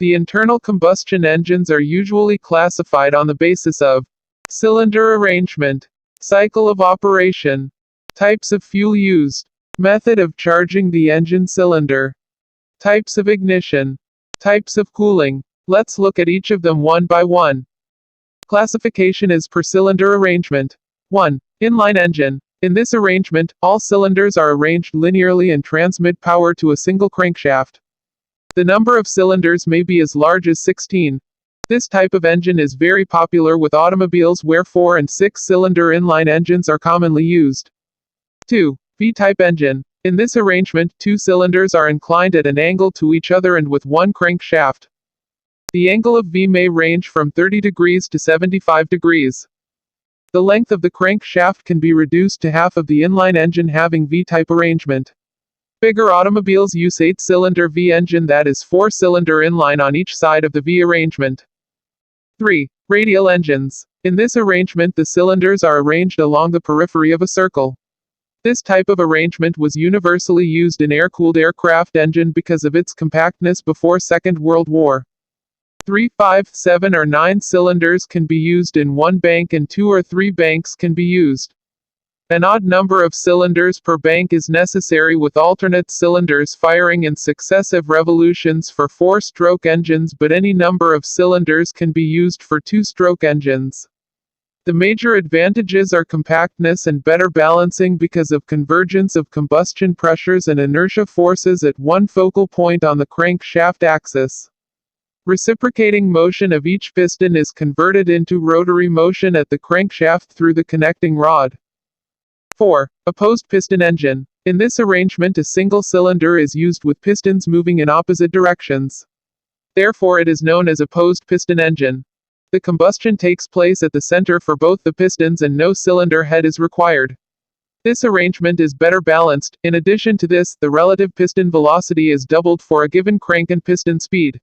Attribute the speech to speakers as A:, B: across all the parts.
A: The internal combustion engines are usually classified on the basis of cylinder arrangement, cycle of operation, types of fuel used, method of charging the engine cylinder, types of ignition, types of cooling. Let's look at each of them one by one. Classification is per cylinder arrangement. 1. Inline engine. In this arrangement, all cylinders are arranged linearly and transmit power to a single crankshaft. The number of cylinders may be as large as 16. This type of engine is very popular with automobiles where 4 and 6 cylinder inline engines are commonly used. 2. V-type engine. In this arrangement, 2 cylinders are inclined at an angle to each other and with one crankshaft. The angle of V may range from 30 degrees to 75 degrees. The length of the crankshaft can be reduced to half of the inline engine having V-type arrangement. Bigger automobiles use 8-cylinder V engine that is 4-cylinder inline on each side of the V arrangement. 3. Radial engines. In this arrangement the cylinders are arranged along the periphery of a circle. This type of arrangement was universally used in air-cooled aircraft engine because of its compactness before Second World War. 3, 5, 7 or 9 cylinders can be used in one bank and 2 or 3 banks can be used. An odd number of cylinders per bank is necessary with alternate cylinders firing in successive revolutions for 4-stroke engines, but any number of cylinders can be used for 2-stroke engines. The major advantages are compactness and better balancing because of convergence of combustion pressures and inertia forces at one focal point on the crankshaft axis. Reciprocating motion of each piston is converted into rotary motion at the crankshaft through the connecting rod. 4. Opposed piston engine. In this arrangement a single cylinder is used with pistons moving in opposite directions. Therefore it is known as opposed piston engine. The combustion takes place at the center for both the pistons and no cylinder head is required. This arrangement is better balanced. In addition to this, the relative piston velocity is doubled for a given crank and piston speed.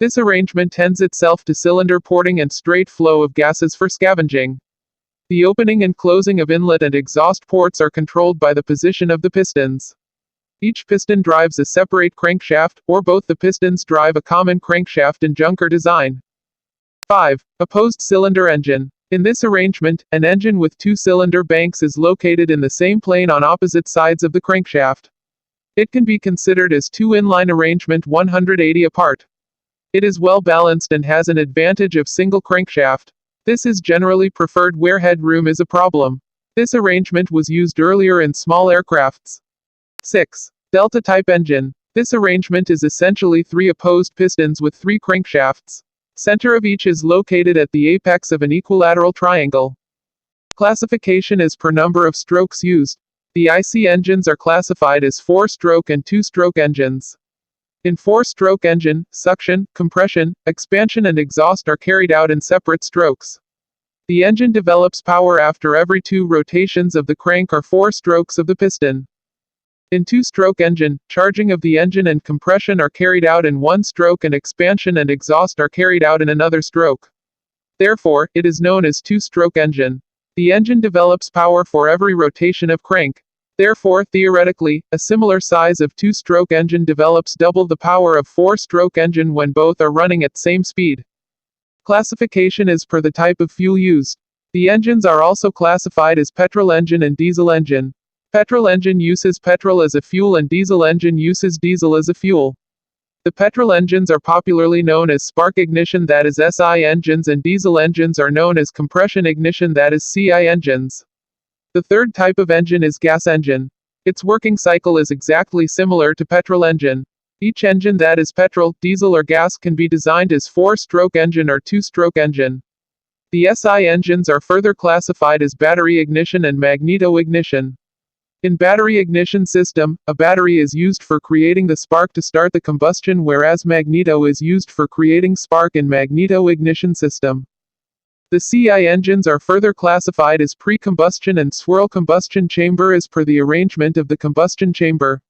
A: This arrangement tends itself to cylinder porting and straight flow of gases for scavenging. The opening and closing of inlet and exhaust ports are controlled by the position of the pistons. Each piston drives a separate crankshaft, or both the pistons drive a common crankshaft in Junker design. 5. Opposed cylinder engine. In this arrangement, an engine with 2-cylinder banks is located in the same plane on opposite sides of the crankshaft. It can be considered as 2 inline arrangement 180 apart. It is well balanced and has an advantage of single crankshaft. This is generally preferred where headroom is a problem. This arrangement was used earlier in small aircrafts. 6. Delta-type engine. This arrangement is essentially 3 opposed pistons with 3 crankshafts. Center of each is located at the apex of an equilateral triangle. Classification is per number of strokes used. The IC engines are classified as 4-stroke and 2-stroke engines. In 4-stroke engine, suction, compression, expansion and exhaust are carried out in separate strokes. The engine develops power after every 2 rotations of the crank or 4 strokes of the piston. In 2-stroke engine, charging of the engine and compression are carried out in 1 stroke and expansion and exhaust are carried out in another stroke. Therefore, it is known as 2-stroke engine. The engine develops power for every rotation of crank. Therefore, theoretically, a similar size of 2-stroke engine develops double the power of 4-stroke engine when both are running at same speed. Classification is per the type of fuel used. The engines are also classified as petrol engine and diesel engine. Petrol engine uses petrol as a fuel and diesel engine uses diesel as a fuel. The petrol engines are popularly known as spark ignition, that is SI engines, and diesel engines are known as compression ignition, that is CI engines. The third type of engine is gas engine. Its working cycle is exactly similar to petrol engine. Each engine that is petrol, diesel or gas can be designed as 4-stroke engine or 2-stroke engine. The SI engines are further classified as battery ignition and magneto ignition. In battery ignition system, a battery is used for creating the spark to start the combustion, whereas magneto is used for creating spark in magneto ignition system. The CI engines are further classified as pre-combustion and swirl combustion chamber as per the arrangement of the combustion chamber.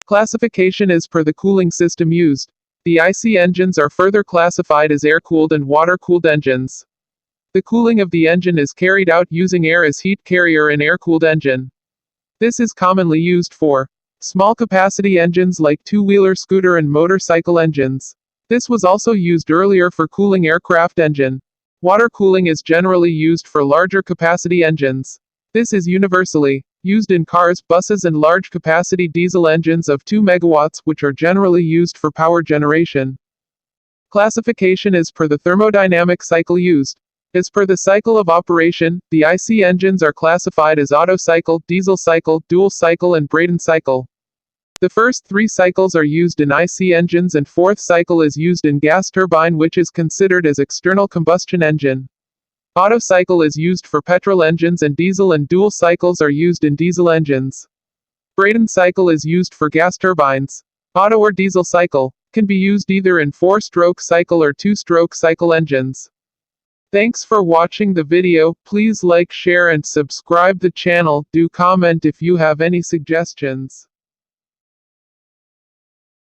A: Classification is per the cooling system used. The IC engines are further classified as air-cooled and water-cooled engines. The cooling of the engine is carried out using air as heat carrier in air-cooled engine. This is commonly used for small capacity engines like two-wheeler scooter and motorcycle engines. This was also used earlier for cooling aircraft engine. Water cooling is generally used for larger capacity engines. This is universally used in cars, buses and large capacity diesel engines of 2 megawatts, which are generally used for power generation. Classification is per the thermodynamic cycle used. As per the cycle of operation, the IC engines are classified as Otto cycle, diesel cycle, dual cycle and Brayton cycle. The first 3 cycles are used in IC engines and 4th cycle is used in gas turbine, which is considered as external combustion engine. Otto cycle is used for petrol engines and diesel, and dual cycles are used in diesel engines. Brayton cycle is used for gas turbines. Otto or diesel cycle can be used either in 4-stroke cycle or 2-stroke cycle engines. Thanks for watching the video. Please like, share and subscribe the channel. Do comment if you have any suggestions.